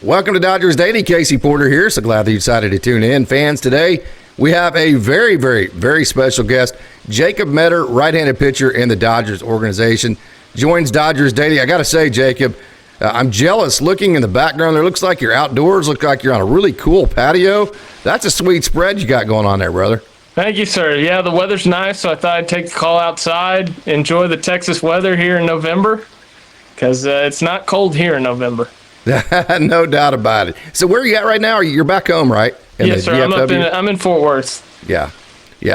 Welcome to Dodgers Daily. Casey Porter here. So glad that you decided to tune in. Fans, today we have a very, very, very special guest. Jacob Meador, right-handed pitcher in the Dodgers organization, joins Dodgers Daily. I got to say, Jacob, I'm jealous looking in the background. There looks like you're outdoors. Looks like you're on a really cool patio. That's a sweet spread you got going on there, brother. Thank you, sir. Yeah, the weather's nice, so I thought I'd take the call outside, enjoy the Texas weather here in November, because it's not cold here in November. No doubt about it. So where are you at right now? You're back home, right? Yes, sir. I'm in Fort Worth. Yeah,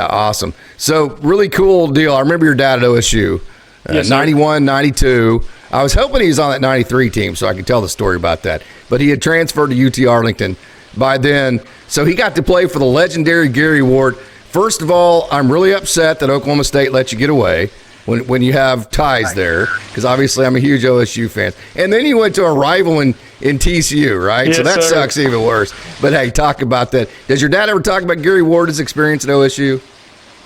awesome. So really cool deal. I remember your dad at OSU, Yes, 91, 92. I was hoping he was on that 93 team so I could tell the story about that. But he had transferred to UT Arlington by then. So he got to play for the legendary Gary Ward. First of all, I'm really upset that Oklahoma State let you get away when you have ties there, because obviously I'm a huge OSU fan. And then you went to a rival in TCU, right? Yes, so that sir. sucks even worse. But hey, talk about that. Does your dad ever talk about Gary Ward's experience at OSU?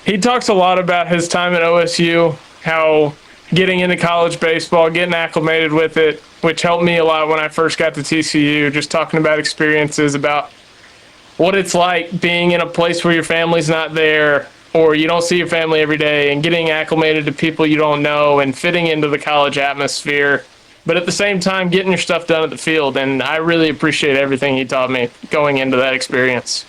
He talks a lot about his time at OSU, how getting into college baseball, getting acclimated with it, which helped me a lot when I first got to TCU, just talking about experiences, about what it's like being in a place where your family's not there, or you don't see your family every day, and getting acclimated to people you don't know and fitting into the college atmosphere, but at the same time getting your stuff done at the field. And I really appreciate everything he taught me going into that experience.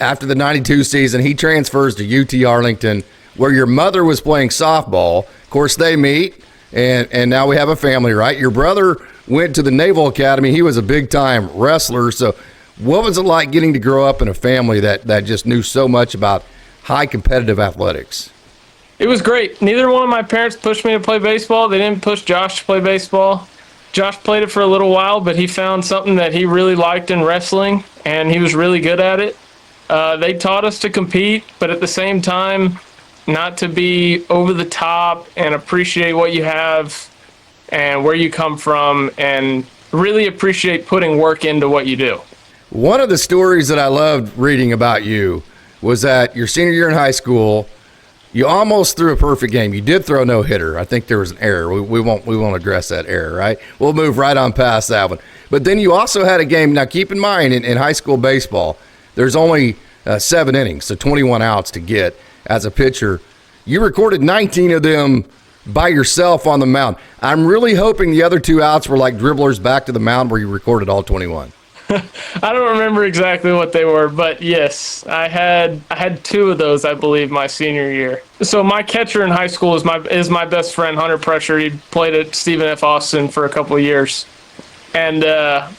After the 92 season, he transfers to UT Arlington, where your mother was playing softball. Of course, they meet, and now we have a family, right? Your brother went to the Naval Academy. He was a big-time wrestler. So what was it like getting to grow up in a family that just knew so much about high competitive athletics? It was great. Neither one of my parents pushed me to play baseball. They didn't push Josh to play baseball. Josh played it for a little while, but he found something that he really liked in wrestling, and he was really good at it. They taught us to compete, but at the same time, not to be over the top, and appreciate what you have and where you come from, and really appreciate putting work into what you do. One of the stories that I loved reading about you was that your senior year in high school, you almost threw a perfect game. You did throw a no-hitter. I think there was an error. We won't address that error, right? We'll move right on past that one. But then you also had a game. Now, keep in mind, in high school baseball, there's only 7 innings, so 21 outs to get as a pitcher. You recorded 19 of them by yourself on the mound. I'm really hoping the other 2 outs were like dribblers back to the mound where you recorded all 21. I don't remember exactly what they were, but yes, I had 2 of those, I believe, my senior year. So my catcher in high school is my best friend, Hunter Pressure. He played at Stephen F. Austin for a couple of years, and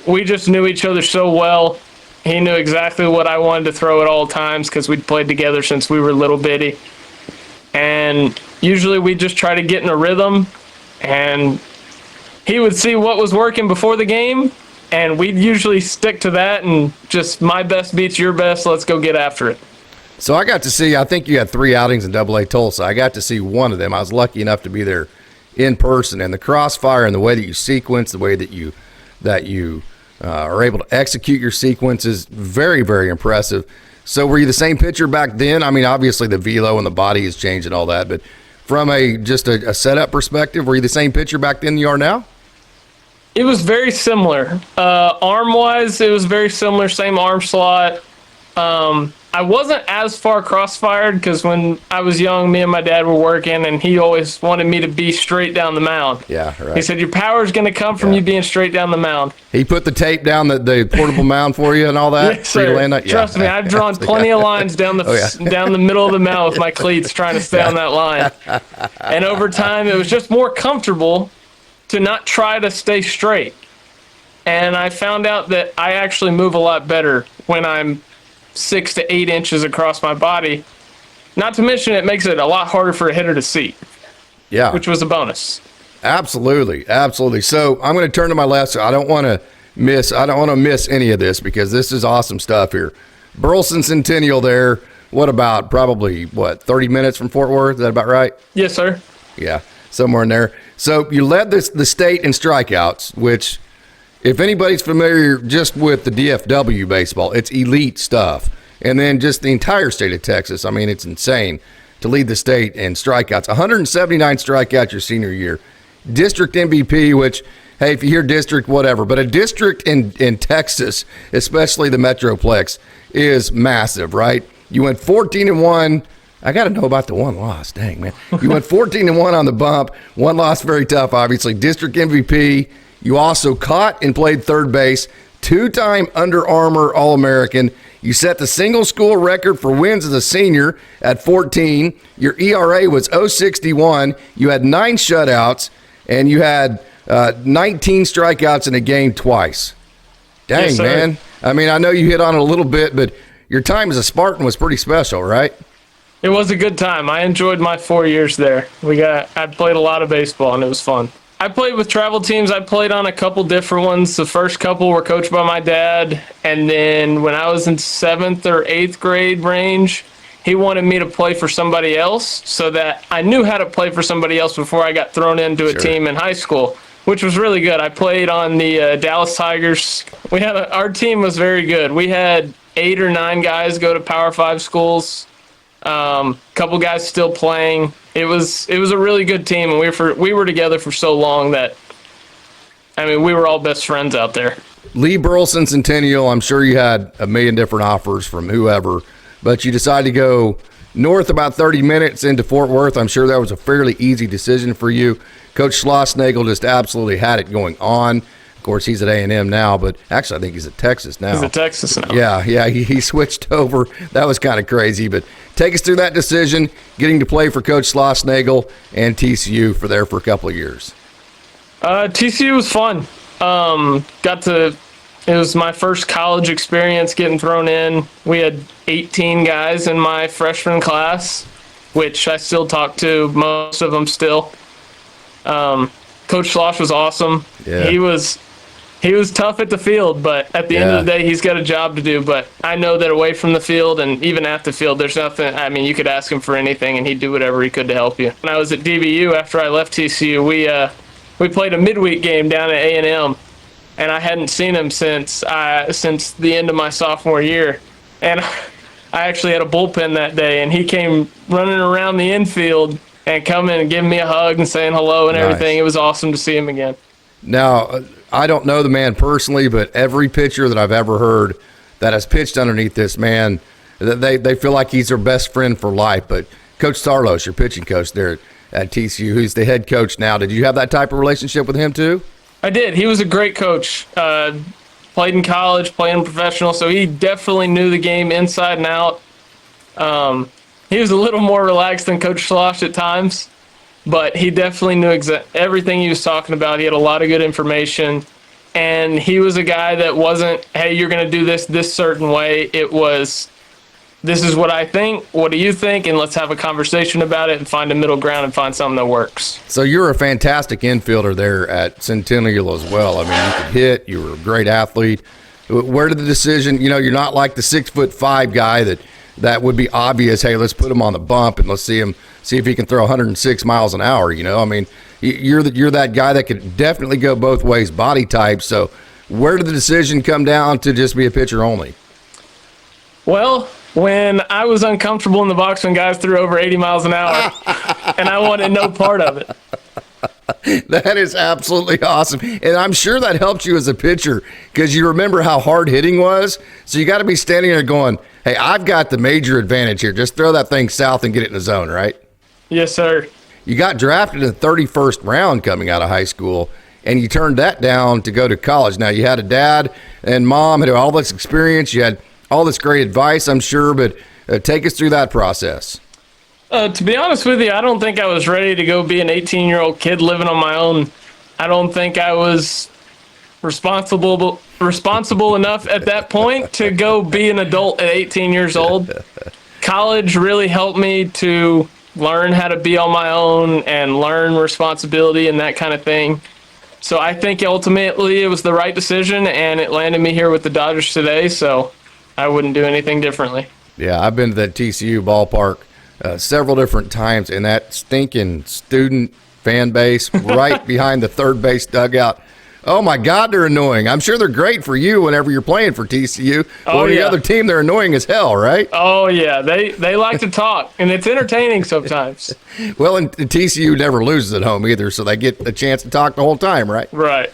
we just knew each other so well. He knew exactly what I wanted to throw at all times because we'd played together since we were little bitty, and usually we just try to get in a rhythm, and he would see what was working before the game, and we'd usually stick to that, and just my best beats your best. Let's go get after it. So I got to see, I think you had 3 outings in AA Tulsa. I got to see one of them. I was lucky enough to be there in person, and the crossfire and the way that you sequence, the way that you are able to execute your sequence is very, very impressive. So were you the same pitcher back then? I mean, obviously the velo and the body has changed and all that, but from just a setup perspective, were you the same pitcher back then you are now? It was very similar. Arm-wise, it was very similar, same arm slot. I wasn't as far cross-fired because when I was young, me and my dad were working, and he always wanted me to be straight down the mound. Yeah, right. He said, your power's going to come from you being straight down the mound. He put the tape down, the portable mound for you and all that? Yes, sir. Trust me, I've drawn plenty of lines down down the middle of the mound with my cleats trying to stay on that line. And over time, it was just more comfortable to not try to stay straight. And I found out that I actually move a lot better when I'm 6 to 8 inches across my body. Not to mention it makes it a lot harder for a hitter to see. Yeah. Which was a bonus. Absolutely. Absolutely. So I'm going to turn to my left. So I don't want to miss any of this because this is awesome stuff here. Burleson Centennial there. What about probably 30 minutes from Fort Worth? Is that about right? Yes, sir. Yeah. Somewhere in there. So you led the state in strikeouts, which if anybody's familiar just with the DFW baseball, it's elite stuff. And then just the entire state of Texas. I mean, it's insane to lead the state in strikeouts. 179 strikeouts your senior year. District MVP, which hey, if you hear district, whatever. But a district in Texas, especially the Metroplex, is massive, right? You went 14-1. I got to know about the one loss. Dang, man. You went 14-1 on the bump. One loss, very tough, obviously. District MVP. You also caught and played third base. Two-time Under Armour All-American. You set the single school record for wins as a senior at 14. Your ERA was 0.61. You had 9 shutouts, and you had 19 strikeouts in a game twice. Dang, yes, man. I mean, I know you hit on it a little bit, but your time as a Spartan was pretty special, right? It was a good time. I enjoyed my 4 years there. I played a lot of baseball, and it was fun. I played with travel teams. I played on a couple different ones. The first couple were coached by my dad, and then when I was in 7th or 8th grade range, he wanted me to play for somebody else so that I knew how to play for somebody else before I got thrown into a team in high school, which was really good. I played on the Dallas Tigers. Our team was very good. We had 8 or 9 guys go to Power 5 schools. Couple guys still playing. It was a really good team, and we were together for so long that, I mean, we were all best friends out there. Lee Burleson Centennial, I'm sure you had a million different offers from whoever, but you decided to go north about 30 minutes into Fort Worth. I'm sure that was a fairly easy decision for you. Coach Schlossnagel just absolutely had it going on. Of course, he's at A&M now, but actually I think he's at Texas now. He's at Texas now. Yeah, he switched over. That was kind of crazy, but take us through that decision, getting to play for Coach Schlossnagel and TCU for a couple of years. TCU was fun. It was my first college experience getting thrown in. We had 18 guys in my freshman class, which I still talk to most of them still. Coach Schloss was awesome. Yeah. He was tough at the field, but at the end of the day, he's got a job to do. But I know that away from the field and even at the field, there's nothing. I mean, you could ask him for anything, and he'd do whatever he could to help you. When I was at DBU, after I left TCU, we played a midweek game down at A&M, and I hadn't seen him since the end of my sophomore year. And I actually had a bullpen that day, and he came running around the infield and coming and giving me a hug and saying hello and everything. It was awesome to see him again. Now, I don't know the man personally, but every pitcher that I've ever heard that has pitched underneath this man, they feel like he's their best friend for life. But Coach Sarlos, your pitching coach there at TCU, who's the head coach now, did you have that type of relationship with him too? I did. He was a great coach. Played in college, played in professional, so he definitely knew the game inside and out. He was a little more relaxed than Coach Schloss at times, but he definitely knew everything he was talking about. He had a lot of good information, and he was a guy that wasn't, hey, you're going to do this certain way. It was, this is what I think. What do you think? And let's have a conversation about it and find a middle ground and find something that works. So you're a fantastic infielder there at Centennial as well. I mean, you could hit. You were a great athlete. Where did the decision, you're not like the 6'5" guy that would be obvious, hey, let's put him on the bump and let's see if he can throw 106 miles an hour, I mean, you're that guy that could definitely go both ways, body type. So where did the decision come down to just be a pitcher only? Well, when I was uncomfortable in the box when guys threw over 80 miles an hour, and I wanted no part of it. That is absolutely awesome. And I'm sure that helped you as a pitcher because you remember how hard hitting was. So you got to be standing there going, hey, I've got the major advantage here. Just throw that thing south and get it in the zone, right? Yes, sir. You got drafted in the 31st round coming out of high school, and you turned that down to go to college. Now, you had a dad and mom had all this experience. You had all this great advice, I'm sure, but take us through that process. To be honest with you, I don't think I was ready to go be an 18-year-old kid living on my own. I don't think I was responsible enough at that point to go be an adult at 18 years old. College really helped me to learn how to be on my own and learn responsibility and that kind of thing. So I think ultimately it was the right decision, and it landed me here with the Dodgers today, so I wouldn't do anything differently. Yeah, I've been to that TCU ballpark several different times, and that stinking student fan base right behind the third base dugout. Oh my God, they're annoying. I'm sure they're great for you whenever you're playing for TCU. Oh, or the yeah. other team, they're annoying as hell, right? Oh yeah, they like to talk, and it's entertaining sometimes. Well, and TCU never loses at home either, so they get a chance to talk the whole time, right? Right.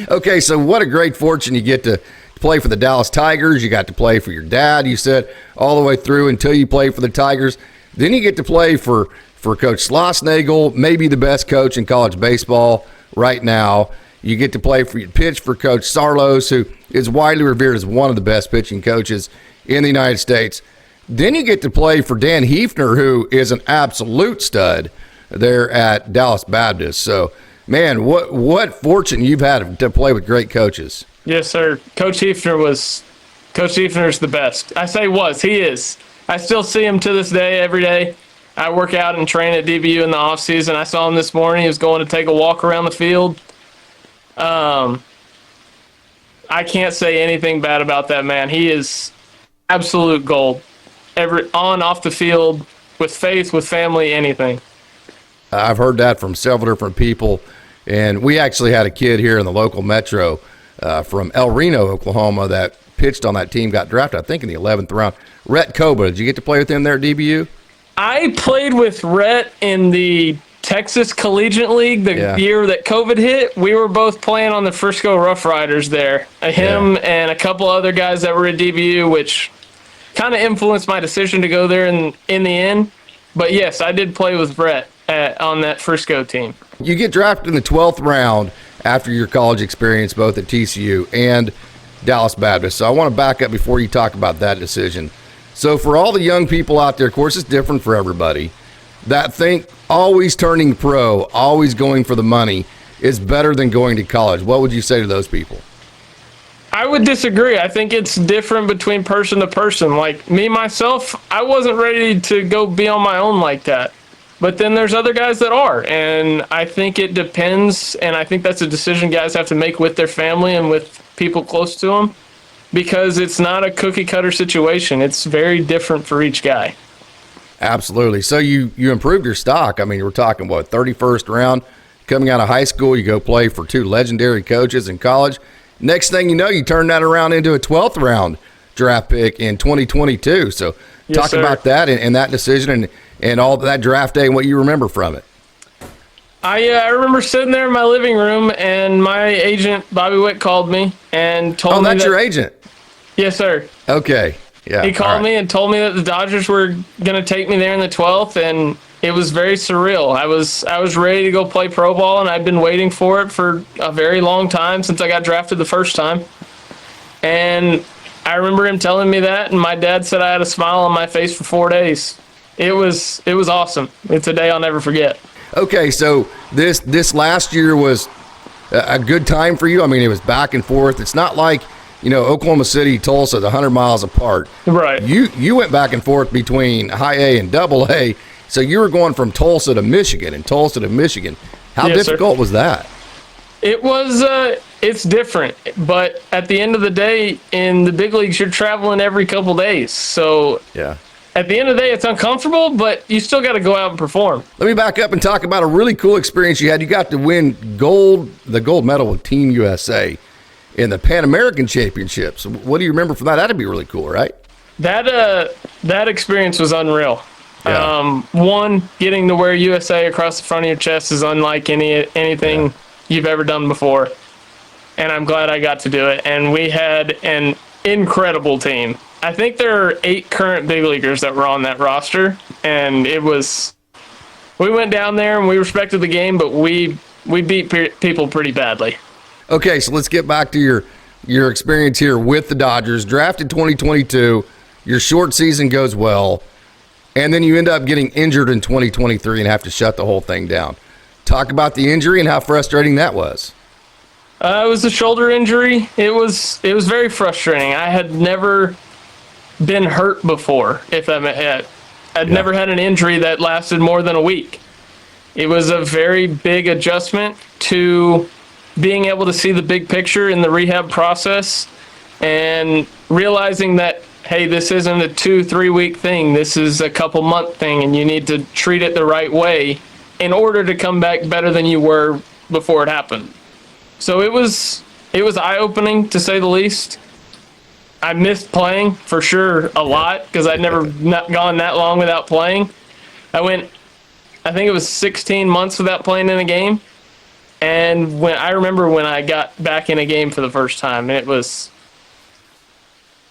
Okay, so what a great fortune you get to play for the Dallas Tigers. You got to play for your dad, you said, all the way through until you play for the Tigers. Then you get to play for Coach Schlossnagle, maybe the best coach in college baseball right now. You get to pitch for Coach Sarlos, who is widely revered as one of the best pitching coaches in the United States. Then you get to play for Dan Hefner, who is an absolute stud there at Dallas Baptist. So, man, what fortune you've had to play with great coaches. Yes, sir. Coach Hefner's the best. I say was, he is. I still see him to this day, every day. I work out and train at DBU in the off season. I saw him this morning. He was going to take a walk around the field. I can't say anything bad about that man. He is absolute gold. Off the field, with faith, with family, anything. I've heard that from several different people, and we actually had a kid here in the local metro from El Reno, Oklahoma, that pitched on that team, got drafted, I think, in the 11th round. Rhett Koba, did you get to play with him there at DBU? I played with Rhett in the Texas Collegiate League the year that COVID hit. We were both playing on the Frisco Rough Riders there. Him and a couple other guys that were at DBU, which kind of influenced my decision to go there in the end. But yes, I did play with Rhett on that Frisco team. You get drafted in the 12th round after your college experience, both at TCU and Dallas Baptist. So I want to back up before you talk about that decision. So for all the young people out there, of course, it's different for everybody, that think always turning pro, always going for the money is better than going to college. What would you say to those people? I would disagree. I think it's different between person to person. Like me, myself, I wasn't ready to go be on my own like that. But then there's other guys that are. And I think it depends. And I think that's a decision guys have to make with their family and with people close to them. Because it's not a cookie cutter situation. It's very different for each guy. Absolutely. So you improved your stock. I mean, we're talking, 31st round coming out of high school. You go play for two legendary coaches in college. Next thing you know, you turn that around into a 12th round draft pick in 2022. So talk about that and that decision and all that draft day and what you remember from it. I remember sitting there in my living room, and my agent, Bobby Witt, called me and told me Oh, that's your agent? Yes, sir. Okay. Yeah. He called me and told me that the Dodgers were going to take me there in the 12th, and it was very surreal. I was ready to go play pro ball, and I'd been waiting for it for a very long time since I got drafted the first time. And I remember him telling me that, and my dad said I had a smile on my face for 4 days. It was awesome. It's a day I'll never forget. Okay, so this last year was a good time for you. I mean, it was back and forth. It's not like, Oklahoma City, Tulsa, 100 miles apart. Right. You went back and forth between high A and double A. So you were going from Tulsa to Michigan and Tulsa to Michigan. How difficult was that? It was, it's different. But at the end of the day, in the big leagues, you're traveling every couple days. So yeah. At the end of the day, it's uncomfortable, but you still got to go out and perform. Let me back up and talk about a really cool experience you had. You got to win the gold medal with Team USA in the Pan American Championships. What do you remember from that? That'd be really cool, right? That experience was unreal. Yeah. One, getting to wear USA across the front of your chest is unlike anything you've ever done before. And I'm glad I got to do it. And we had an incredible team. I think there are 8 current big leaguers that were on that roster. And we went down there and we respected the game, but we beat people pretty badly. Okay, so let's get back to your experience here with the Dodgers. Drafted 2022, your short season goes well, and then you end up getting injured in 2023 and have to shut the whole thing down. Talk about the injury and how frustrating that was. It was a shoulder injury. It was very frustrating. I had never been hurt before. I'd never had an injury that lasted more than a week. It was a very big adjustment to being able to see the big picture in the rehab process and realizing that, hey, this isn't a 2-3 week thing. This is a couple month thing, and you need to treat it the right way in order to come back better than you were before it happened. So it was eye-opening, to say the least. I missed playing for sure a lot because I'd never not gone that long without playing. I think it was 16 months without playing in a game. And I remember when I got back in a game for the first time, and it's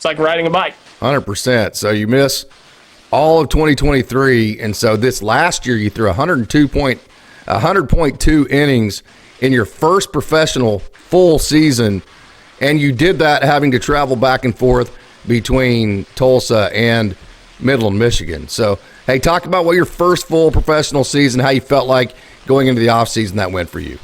like riding a bike. 100%. So you miss all of 2023, and so this last year you threw 100.2 innings in your first professional full season, and you did that having to travel back and forth between Tulsa and Midland, Michigan. So, hey, talk about what your first full professional season, how you felt like going into the offseason that went for you.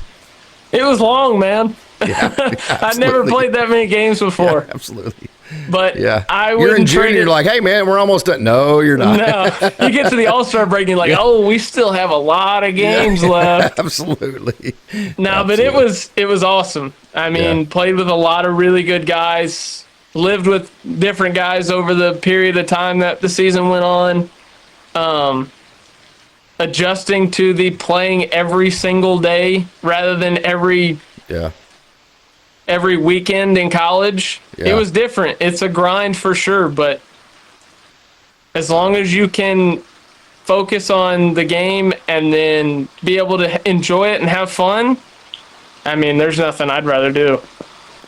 It was long, man. Yeah, I'd never played that many games before. Yeah, absolutely. But yeah, I you're in wouldn't junior. trade You're it. like, hey man, we're almost done. No, you're not. No, you get to the All-Star break and you're like, oh, we still have a lot of games left. Absolutely. No, but it was awesome. I mean, played with a lot of really good guys, lived with different guys over the period of time that the season went on. Adjusting to the playing every single day rather than every weekend in college. Yeah. It was different. It's a grind for sure, but as long as you can focus on the game and then be able to enjoy it and have fun, I mean, there's nothing I'd rather do.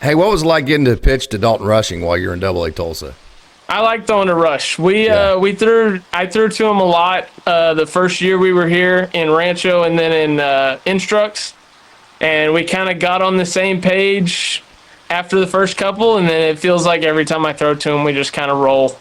Hey, what was it like getting to pitch to Dalton Rushing while you're in AA Tulsa? I like throwing a rush. I threw to him a lot the first year we were here in Rancho and then in Instructs, and we kind of got on the same page after the first couple, and then it feels like every time I throw to him, we just kind of roll.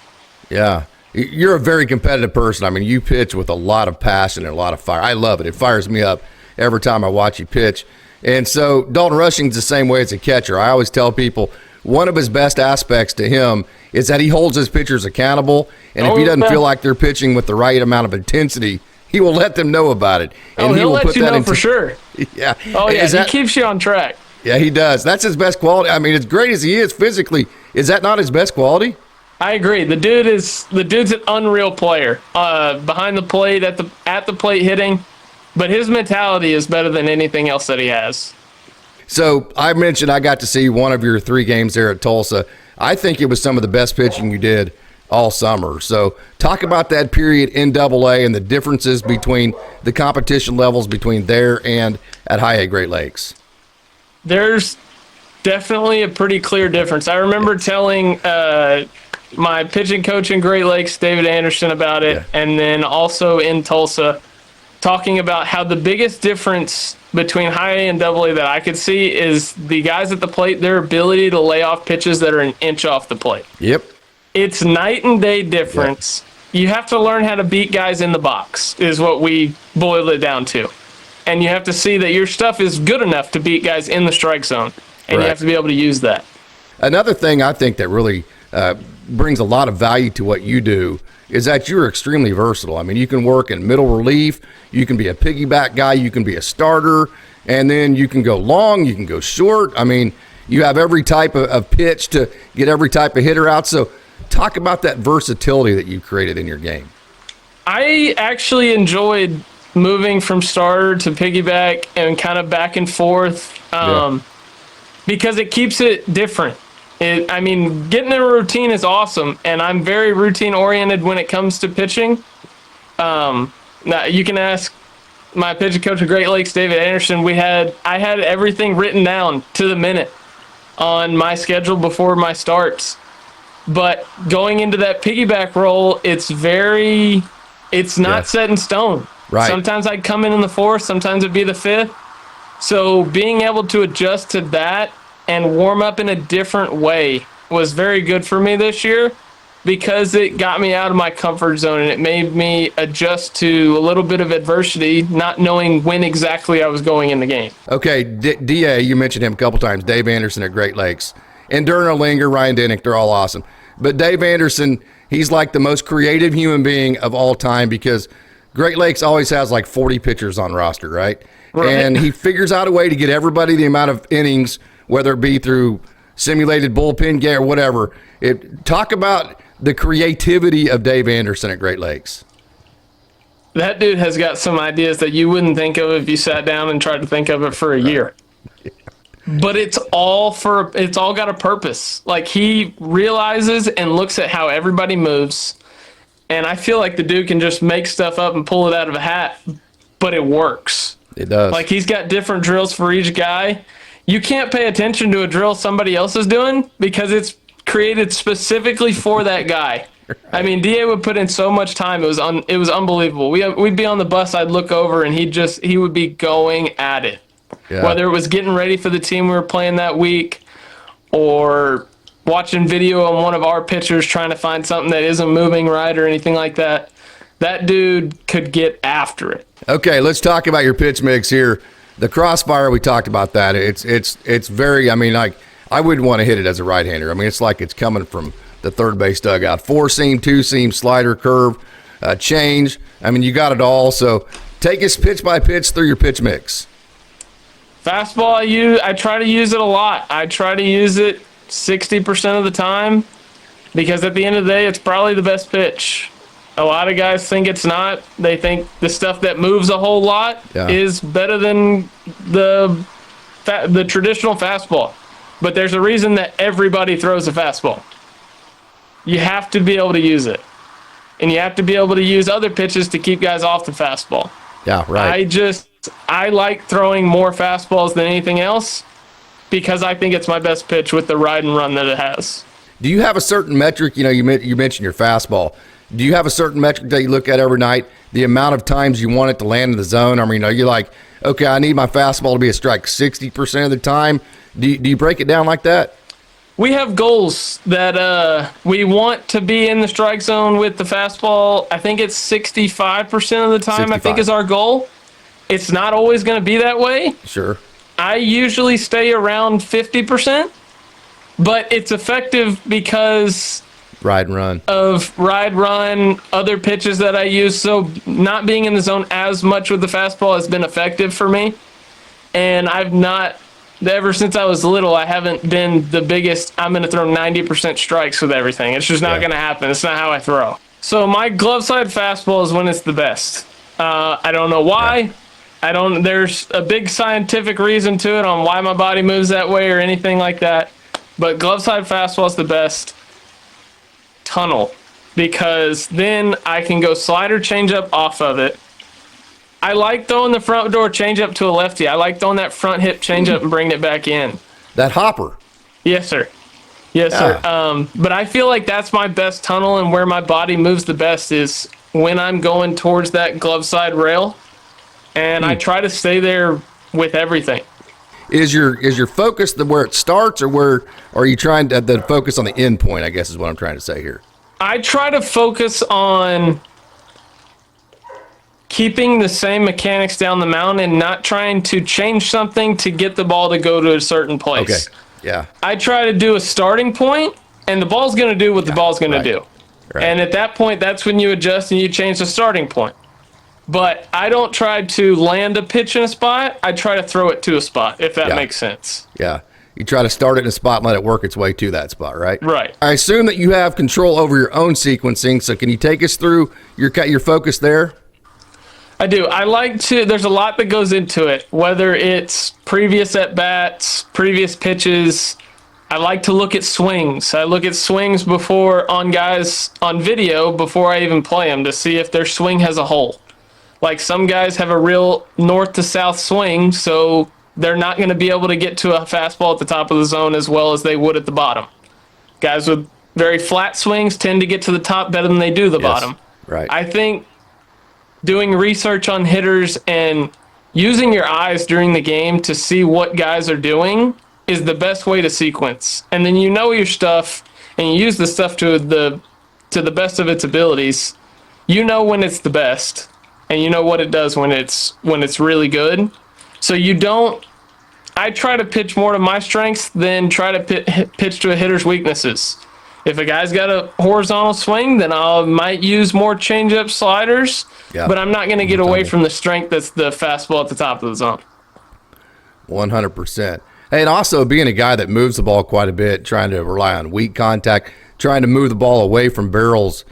Yeah. You're a very competitive person. I mean, you pitch with a lot of passion and a lot of fire. I love it. It fires me up every time I watch you pitch. And so Dalton Rushing's the same way as a catcher. I always tell people one of his best aspects to him is that he holds his pitchers accountable, and if he doesn't feel like they're pitching with the right amount of intensity, he will let them know about it. And he'll will let put you that know for sure. Yeah. Oh, yeah, he keeps you on track. Yeah, he does. That's his best quality. I mean, as great as he is physically, is that not his best quality? I agree. The dude's an unreal player. Behind the plate, at the plate hitting, but his mentality is better than anything else that he has. So I mentioned I got to see one of your 3 games there at Tulsa. I think it was some of the best pitching you did all summer. So talk about that period in AA and the differences between the competition levels between there and at High A Great Lakes. There's definitely a pretty clear difference. I remember telling my pitching coach in Great Lakes, David Anderson, about it, and then also in Tulsa, talking about how the biggest difference between High A and AA that I could see is the guys at the plate, their ability to lay off pitches that are an inch off the plate. Yep. It's night and day difference. Yep. You have to learn how to beat guys in the box is what we boiled it down to. And you have to see that your stuff is good enough to beat guys in the strike zone. And you have to be able to use that. Another thing I think that really brings a lot of value to what you do is that you're extremely versatile. I mean, you can work in middle relief, you can be a piggyback guy, you can be a starter, and then you can go long, you can go short. I mean, you have every type of pitch to get every type of hitter out. So talk about that versatility that you created in your game. I actually enjoyed moving from starter to piggyback and kind of back and forth because it keeps it different. Getting in a routine is awesome, and I'm very routine-oriented when it comes to pitching. Now, you can ask my pitching coach at Great Lakes, David Anderson. I had everything written down to the minute on my schedule before my starts. But going into that piggyback role, it's not set in stone. Right. Sometimes I'd come in the 4th, sometimes it'd be the 5th. So being able to adjust to that and warm up in a different way was very good for me this year because it got me out of my comfort zone and it made me adjust to a little bit of adversity, not knowing when exactly I was going in the game. Okay, DA, you mentioned him a couple times, Dave Anderson at Great Lakes. And Durner Linger, Ryan Denick, they're all awesome. But Dave Anderson, he's like the most creative human being of all time because Great Lakes always has like 40 pitchers on roster, right? And he figures out a way to get everybody the amount of innings, whether it be through simulated bullpen game or whatever. Talk about the creativity of Dave Anderson at Great Lakes. That dude has got some ideas that you wouldn't think of if you sat down and tried to think of it for a year. But it's all got a purpose. Like, he realizes and looks at how everybody moves. And I feel like the dude can just make stuff up and pull it out of a hat, but it works. It does. Like, he's got different drills for each guy. You can't pay attention to a drill somebody else is doing because it's created specifically for that guy. Right. I mean, DA would put in so much time. It was unbelievable. We'd be on the bus. I'd look over and he would be going at it. Yeah. Whether it was getting ready for the team we were playing that week or watching video on one of our pitchers trying to find something that isn't moving right or anything like that, that dude could get after it. Okay, let's talk about your pitch mix here. The crossfire, we talked about that. It's very, I mean, like, I wouldn't want to hit it as a right-hander. I mean, it's like it's coming from the third base dugout. 4-seam, 2-seam, slider, curve, change. I mean, you got it all. So take us pitch by pitch through your pitch mix. Fastball, I try to use it a lot. I try to use it 60% of the time because at the end of the day, it's probably the best pitch. A lot of guys think it's not. They think the stuff that moves a whole lot is better than the traditional fastball. But there's a reason that everybody throws a fastball. You have to be able to use it. And you have to be able to use other pitches to keep guys off the fastball. Yeah, right. I like throwing more fastballs than anything else because I think it's my best pitch with the ride and run that it has. Do you have a certain metric? You know, you mentioned your fastball. Do you have a certain metric that you look at every night? The amount of times you want it to land in the zone? I mean, are you like, okay, I need my fastball to be a strike 60% of the time? Do you break it down like that? We have goals that we want to be in the strike zone with the fastball. I think it's 65% of the time, 65. I think is our goal. It's not always going to be that way. Sure. I usually stay around 50%, but it's effective because ride and run of ride run, other pitches that I use. So not being in the zone as much with the fastball has been effective for me. And ever since I was little, I haven't been the biggest, I'm going to throw 90% strikes with everything. It's just not going to happen. It's not how I throw. So my glove side fastball is when it's the best. I don't know why. There's a big scientific reason to it on why my body moves that way or anything like that. But glove side fastball is the best. Tunnel, because then I can go slider changeup off of it. I like throwing the front door changeup to a lefty. I like throwing that front hip changeup and bringing it back in. That hopper. Yes, sir. Yes, sir. But I feel like that's my best tunnel, and where my body moves the best is when I'm going towards that glove side rail, and I try to stay there with everything. Is your focus where it starts, or where are you trying to focus on the end point, I guess is what I'm trying to say here. I try to focus on keeping the same mechanics down the mound and not trying to change something to get the ball to go to a certain place. Okay, yeah. I try to do a starting point, and the ball's going to do what the ball's going to do. Right. And at that point, that's when you adjust and you change the starting point. But I don't try to land a pitch in a spot. I try to throw it to a spot, if that makes sense. Yeah. You try to start it in a spot and let it work its way to that spot, right? Right. I assume that you have control over your own sequencing, so can you take us through your focus there? I do. There's a lot that goes into it, whether it's previous at-bats, previous pitches. I like to look at swings. I look at swings on guys on video before I even play them to see if their swing has a hole. Like, some guys have a real north to south swing, so they're not going to be able to get to a fastball at the top of the zone as well as they would at the bottom. Guys with very flat swings tend to get to the top better than they do the bottom. Right. I think doing research on hitters and using your eyes during the game to see what guys are doing is the best way to sequence. And then you know your stuff, and you use the stuff to the best of its abilities. You know when it's the best, and you know what it does when it's really good. So I try to pitch more to my strengths than try to pitch to a hitter's weaknesses. If a guy's got a horizontal swing, then I might use more changeup sliders, but I'm not going to get away from the strength that's the fastball at the top of the zone. 100%. And also being a guy that moves the ball quite a bit, trying to rely on weak contact, trying to move the ball away from barrels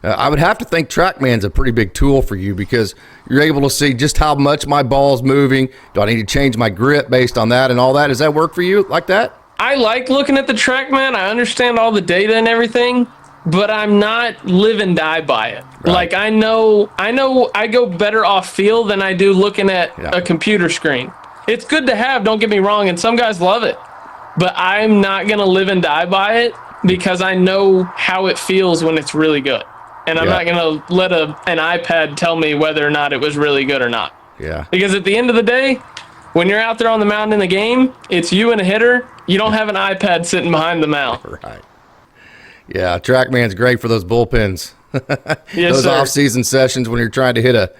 I would have to think TrackMan's a pretty big tool for you because you're able to see just how much my ball's moving. Do I need to change my grip based on that and all that? Does that work for you like that? I like looking at the TrackMan. I understand all the data and everything, but I'm not live and die by it. Right. Like I know I go better off field than I do looking at a computer screen. It's good to have, don't get me wrong, and some guys love it, but I'm not going to live and die by it because I know how it feels when it's really good. And I'm not going to let an iPad tell me whether or not it was really good or not. Yeah. Because at the end of the day, when you're out there on the mound in the game, it's you and a hitter. You don't have an iPad sitting behind the mound. Right. Yeah, TrackMan's great for those bullpens. Yes, those sir. off-season sessions when you're trying to hit a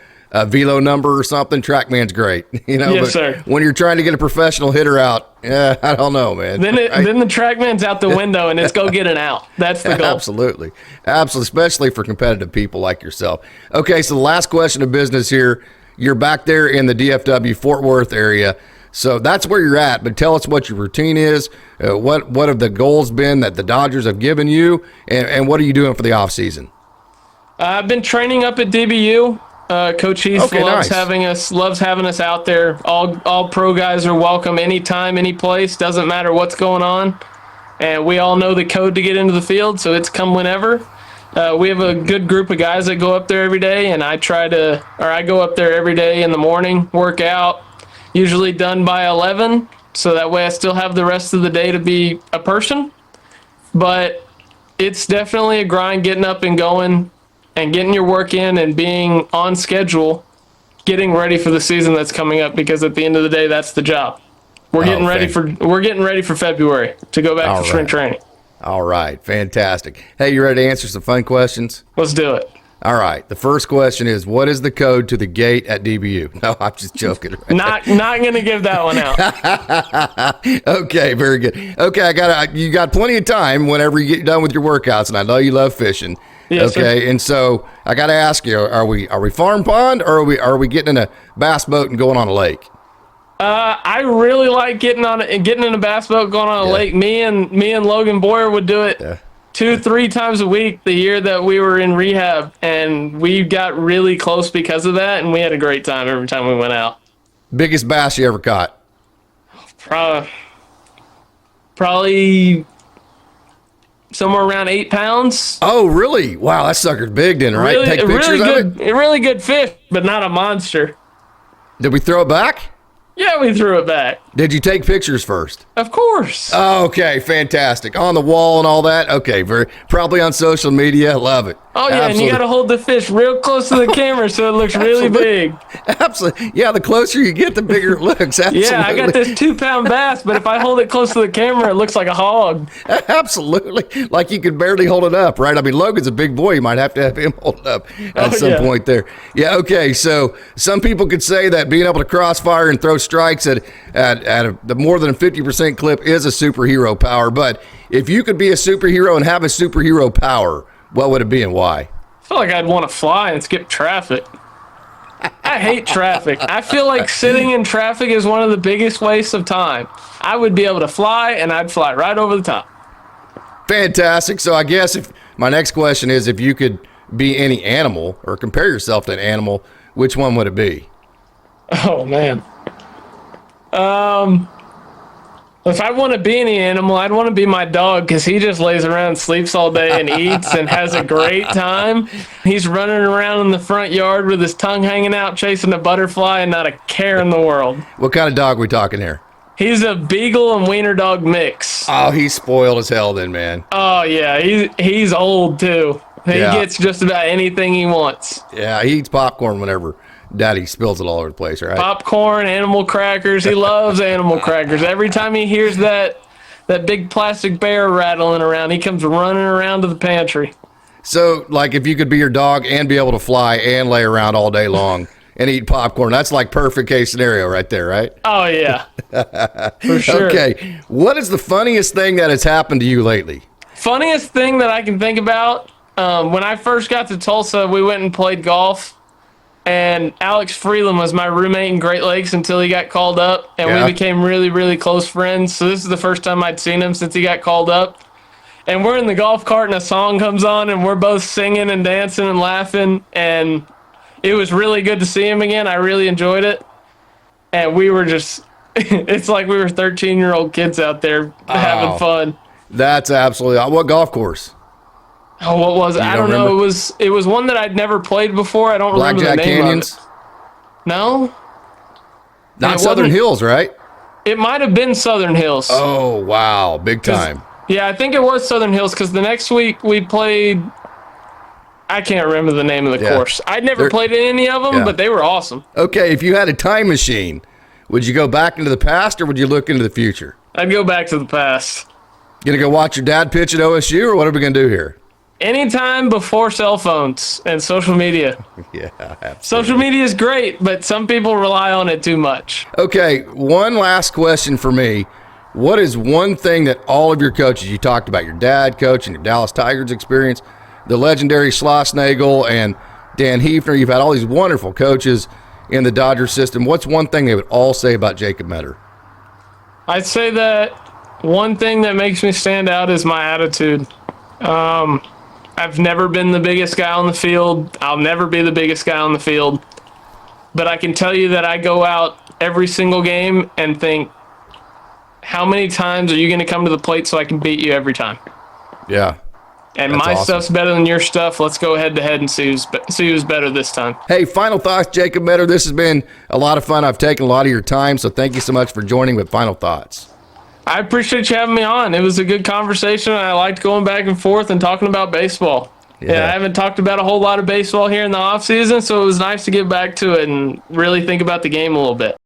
velo number or something, TrackMan's great. Yes, but sir. when you're trying to get a professional hitter out, I don't know, man. Then the TrackMan's out the window and it's go get an out. That's the goal. Absolutely, especially for competitive people like yourself. Okay, so the last question of business here. You're back there in the DFW Fort Worth area. So that's where you're at, but tell us what your routine is. What have the goals been that the Dodgers have given you, and what are you doing for the off season? I've been training up at DBU. Coach Heath loves having us out there. All pro guys are welcome anytime, any place. Doesn't matter what's going on, and we all know the code to get into the field, so it's come whenever. We have a good group of guys that go up there every day, and I go up there every day in the morning, work out. Usually done by 11, so that way I still have the rest of the day to be a person. But it's definitely a grind getting up and going and getting your work in and being on schedule, getting ready for the season that's coming up, because at the end of the day, that's the job. We're getting ready for February to go back to spring training. All right, fantastic. Hey, you ready to answer some fun questions? Let's do it. All right. The first question is, what is the code to the gate at DBU? No, I'm just joking. Not going to give that one out. Okay, very good. Okay, you got plenty of time whenever you get done with your workouts, and I know you love fishing. Yes, okay, sir. And so I got to ask you, are we farm pond, or are we getting in a bass boat and going on a lake? I really like getting in a bass boat, going on a lake. Me and Logan Boyer would do it 2-3 times a week the year that we were in rehab, and we got really close because of that, and we had a great time every time we went out. Biggest bass you ever caught? Probably somewhere around 8 pounds. Oh, really? Wow, that sucker's big then, right? Really, Take pictures of it? A really good fish, but not a monster. Did we throw it back? Yeah, we threw it back. Did you take pictures first? Of course. Okay, fantastic. On the wall and all that? Okay, probably on social media. Love it. Oh, yeah, Absolutely. And you got to hold the fish real close to the camera so it looks really big. Absolutely. Yeah, the closer you get, the bigger it looks. Absolutely. Yeah, I got this 2-pound bass, but if I hold it close to the camera, it looks like a hog. Absolutely. Like you could barely hold it up, right? I mean, Logan's a big boy. You might have to have him hold it up at some point there. Yeah, okay. So some people could say that being able to crossfire and throw strikes at the more than a 50% clip is a superhero power. But if you could be a superhero and have a superhero power, what would it be and why? I feel like I'd want to fly and skip traffic. I hate traffic. I feel like sitting in traffic is one of the biggest wastes of time. I would be able to fly, and I'd fly right over the top. Fantastic. So I guess if my next question is, if you could be any animal or compare yourself to an animal, which one would it be? Oh, man. If I want to be any animal, I'd want to be my dog, because he just lays around, sleeps all day, and eats and has a great time. He's running around in the front yard with his tongue hanging out, chasing a butterfly, and not a care in the world. What kind of dog we talking here? He's a beagle and wiener dog mix. Oh, he's spoiled as hell then, man. Oh, yeah. He's old, too. He gets just about anything he wants. Yeah, he eats popcorn whenever Daddy spills it all over the place, right? Popcorn, animal crackers. He loves animal crackers. Every time he hears that big plastic bear rattling around, he comes running around to the pantry. So, like, if you could be your dog and be able to fly and lay around all day long and eat popcorn, that's like perfect case scenario right there, right? Oh, yeah. For sure. Okay. What is the funniest thing that has happened to you lately? Funniest thing that I can think about, when I first got to Tulsa, we went and played golf. And Alex Freeland was my roommate in Great Lakes until he got called up. And we became really, really close friends. So this is the first time I'd seen him since he got called up. And we're in the golf cart and a song comes on and we're both singing and dancing and laughing. And it was really good to see him again. I really enjoyed it. And we were just, it's like we were 13-year-old kids out there having fun. That's absolutely, what golf course? Oh, what was it? I don't know. It was one that I'd never played before. I don't remember the name Canyons? of it. No? Not Southern Hills, right? It might have been Southern Hills. Oh, wow. Big time. Yeah, I think it was Southern Hills because the next week we played, I can't remember the name of the course. I'd never played in any of them, but they were awesome. Okay, if you had a time machine, would you go back into the past or would you look into the future? I'd go back to the past. Gonna go watch your dad pitch at OSU, or what are we gonna do here? Anytime before cell phones and social media. Yeah, absolutely. Social media is great, but some people rely on it too much. Okay, one last question for me. What is one thing that all of your coaches, you talked about your dad coaching, your Dallas Tigers experience, the legendary Schlossnagle and Dan Hefner, you've had all these wonderful coaches in the Dodger system. What's one thing they would all say about Jacob Meador? I'd say that one thing that makes me stand out is my attitude. I've never been the biggest guy on the field. I'll never be the biggest guy on the field. But I can tell you that I go out every single game and think, how many times are you going to come to the plate so I can beat you every time? Yeah. And my stuff's better than your stuff. Let's go head to head and see who's better this time. Hey, final thoughts, Jacob Meador. This has been a lot of fun. I've taken a lot of your time, so thank you so much for joining with Final Thoughts. I appreciate you having me on. It was a good conversation. I liked going back and forth and talking about baseball. Yeah, I haven't talked about a whole lot of baseball here in the off season, so it was nice to get back to it and really think about the game a little bit.